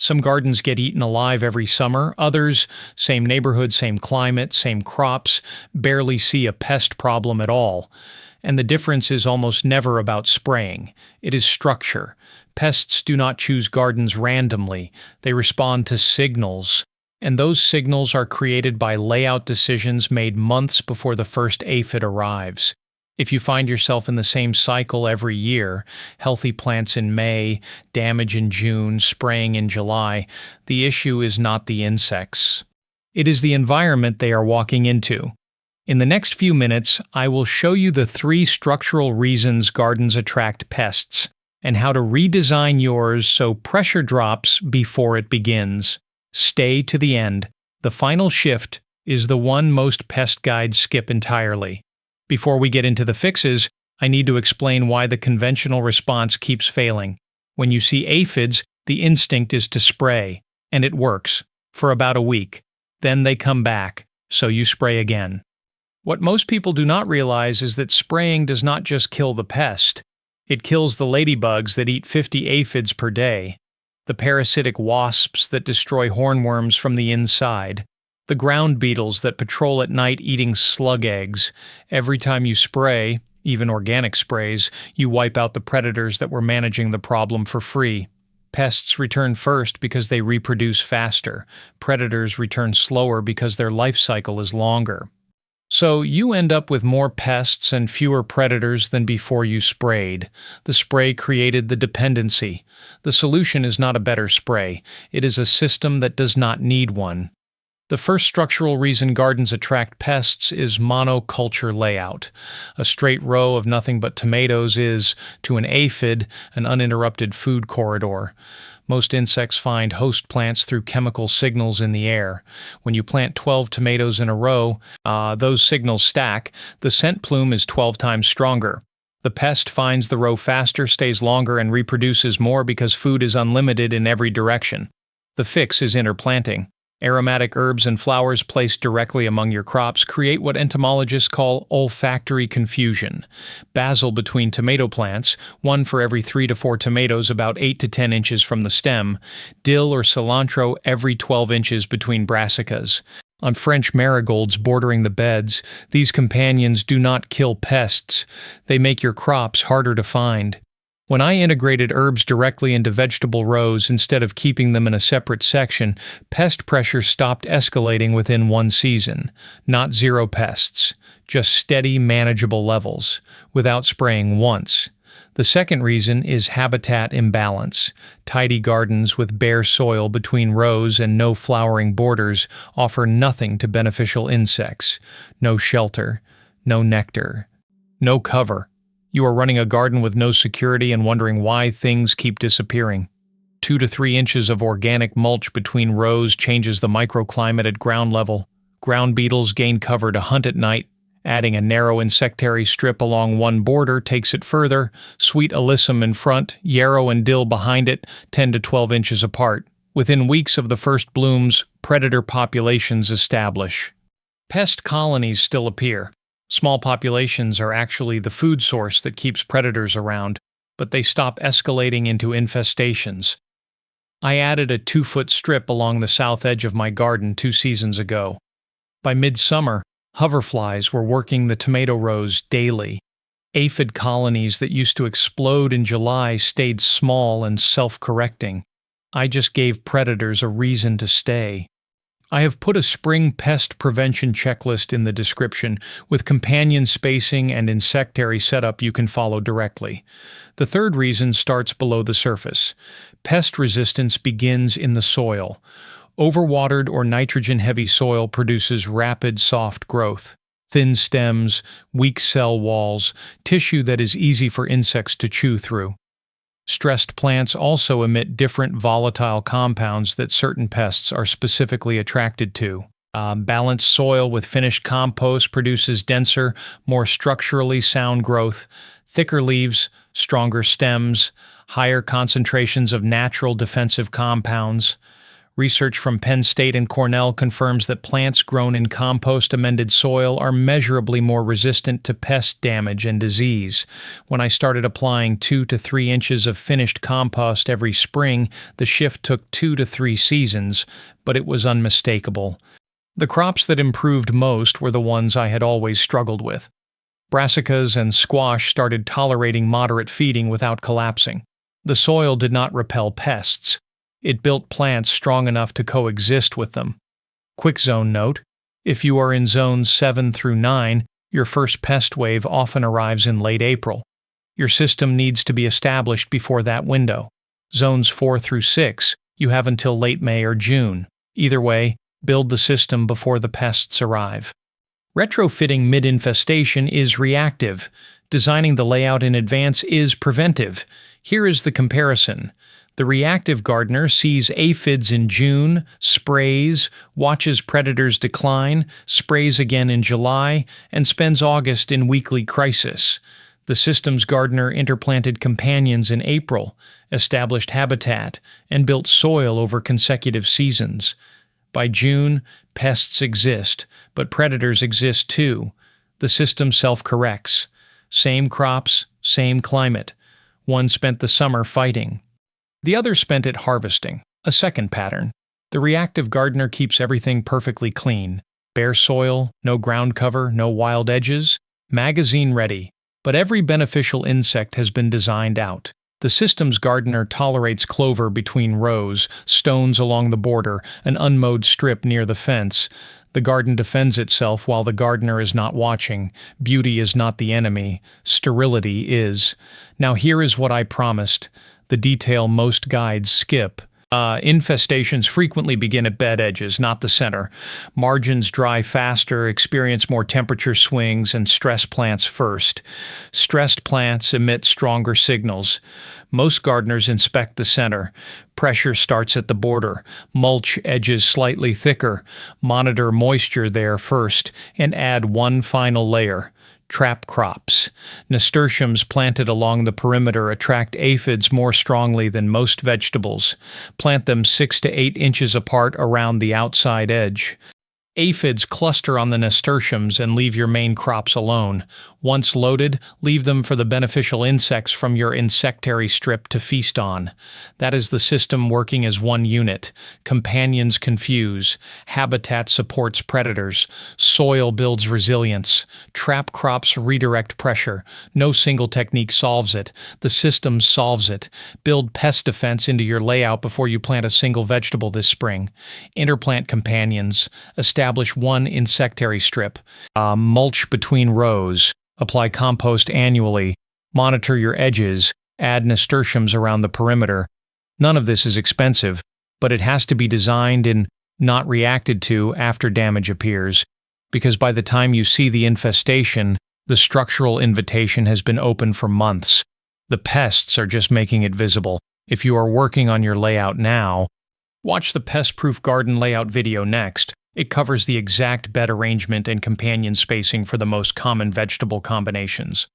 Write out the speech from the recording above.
Some gardens get eaten alive every summer. Others, same neighborhood, same climate, same crops, barely see a pest problem at all. And the difference is almost never about spraying. It is structure. Pests do not choose gardens randomly. They respond to signals. And those signals are created by layout decisions made months before the first aphid arrives. If you find yourself in the same cycle every year, healthy plants in May, damage in June, spraying in July, the issue is not the insects. It is the environment they are walking into. In the next few minutes, I will show you the 3 structural reasons gardens attract pests and how to redesign yours so pressure drops before it begins. Stay to the end. The final shift is the one most pest guides skip entirely. Before we get into the fixes, I need to explain why the conventional response keeps failing. When you see aphids, the instinct is to spray, and it works, for about a week. Then they come back, so you spray again. What most people do not realize is that spraying does not just kill the pest. It kills the ladybugs that eat 50 aphids per day, the parasitic wasps that destroy hornworms from the inside, the ground beetles that patrol at night eating slug eggs. Every time you spray, even organic sprays, you wipe out the predators that were managing the problem for free. Pests return first because they reproduce faster. Predators return slower because their life cycle is longer. So you end up with more pests and fewer predators than before you sprayed. The spray created the dependency. The solution is not a better spray. It is a system that does not need one. The first structural reason gardens attract pests is monoculture layout. A straight row of nothing but tomatoes is, to an aphid, an uninterrupted food corridor. Most insects find host plants through chemical signals in the air. When you plant 12 tomatoes in a row, those signals stack. The scent plume is 12 times stronger. The pest finds the row faster, stays longer, and reproduces more because food is unlimited in every direction. The fix is interplanting. Aromatic herbs and flowers placed directly among your crops create what entomologists call olfactory confusion. Basil between tomato plants, one for every 3 to 4 tomatoes about 8 to 10 inches from the stem. Dill or cilantro every 12 inches between brassicas. On French marigolds bordering the beds, these companions do not kill pests. They make your crops harder to find. When I integrated herbs directly into vegetable rows instead of keeping them in a separate section, pest pressure stopped escalating within one season. Not zero pests, just steady, manageable levels, without spraying once. The second reason is habitat imbalance. Tidy gardens with bare soil between rows and no flowering borders offer nothing to beneficial insects. No shelter, no nectar, no cover. You are running a garden with no security and wondering why things keep disappearing. 2 to 3 inches of organic mulch between rows changes the microclimate at ground level. Ground beetles gain cover to hunt at night. Adding a narrow insectary strip along one border takes it further. Sweet alyssum in front, yarrow and dill behind it, 10 to 12 inches apart. Within weeks of the first blooms, predator populations establish. Pest colonies still appear. Small populations are actually the food source that keeps predators around, but they stop escalating into infestations. I added a 2-foot strip along the south edge of my garden 2 seasons ago. By midsummer, hoverflies were working the tomato rows daily. Aphid colonies that used to explode in July stayed small and self-correcting. I just gave predators a reason to stay. I have put a spring pest prevention checklist in the description with companion spacing and insectary setup you can follow directly. The third reason starts below the surface. Pest resistance begins in the soil. Overwatered or nitrogen-heavy soil produces rapid, soft growth. Thin stems, weak cell walls, tissue that is easy for insects to chew through. Stressed plants also emit different volatile compounds that certain pests are specifically attracted to. Balanced soil with finished compost produces denser, more structurally sound growth, thicker leaves, stronger stems, higher concentrations of natural defensive compounds. Research from Penn State and Cornell confirms that plants grown in compost-amended soil are measurably more resistant to pest damage and disease. When I started applying 2 to 3 inches of finished compost every spring, the shift took 2 to 3 seasons, but it was unmistakable. The crops that improved most were the ones I had always struggled with. Brassicas and squash started tolerating moderate feeding without collapsing. The soil did not repel pests. It built plants strong enough to coexist with them. Quick zone note: if you are in zones 7 through 9, your first pest wave often arrives in late April. Your system needs to be established before that window. Zones 4 through 6, you have until late May or June. Either way, build the system before the pests arrive. Retrofitting mid-infestation is reactive. Designing the layout in advance is preventive. Here is the comparison. The reactive gardener sees aphids in June, sprays, watches predators decline, sprays again in July, and spends August in weekly crisis. The systems gardener interplanted companions in April, established habitat, and built soil over consecutive seasons. By June, pests exist, but predators exist too. The system self-corrects. Same crops, same climate. One spent the summer fighting. The other spent it harvesting. A second pattern. The reactive gardener keeps everything perfectly clean. Bare soil, no ground cover, no wild edges. Magazine ready. But every beneficial insect has been designed out. The systems gardener tolerates clover between rows, stones along the border, an unmowed strip near the fence. The garden defends itself while the gardener is not watching. Beauty is not the enemy. Sterility is. Now here is what I promised. The detail most guides skip. Infestations frequently begin at bed edges, not the center. Margins dry faster, experience more temperature swings, and stress plants first. Stressed plants emit stronger signals. Most gardeners inspect the center. Pressure starts at the border. Mulch edges slightly thicker. Monitor moisture there first, and add one final layer. Trap crops. Nasturtiums planted along the perimeter attract aphids more strongly than most vegetables. Plant them 6 to 8 inches apart around the outside edge. Aphids cluster on the nasturtiums and leave your main crops alone. Once loaded, leave them for the beneficial insects from your insectary strip to feast on. That is the system working as one unit. Companions confuse. Habitat supports predators. Soil builds resilience. Trap crops redirect pressure. No single technique solves it. The system solves it. Build pest defense into your layout before you plant a single vegetable this spring. Interplant companions. Establish one insectary strip. Mulch between rows. Apply compost annually. Monitor your edges. Add nasturtiums around the perimeter. None of this is expensive, but it has to be designed and not reacted to after damage appears, because by the time you see the infestation, the structural invitation has been open for months. The pests are just making it visible. If you are working on your layout now, watch the pest-proof garden layout video next. It covers the exact bed arrangement and companion spacing for the most common vegetable combinations.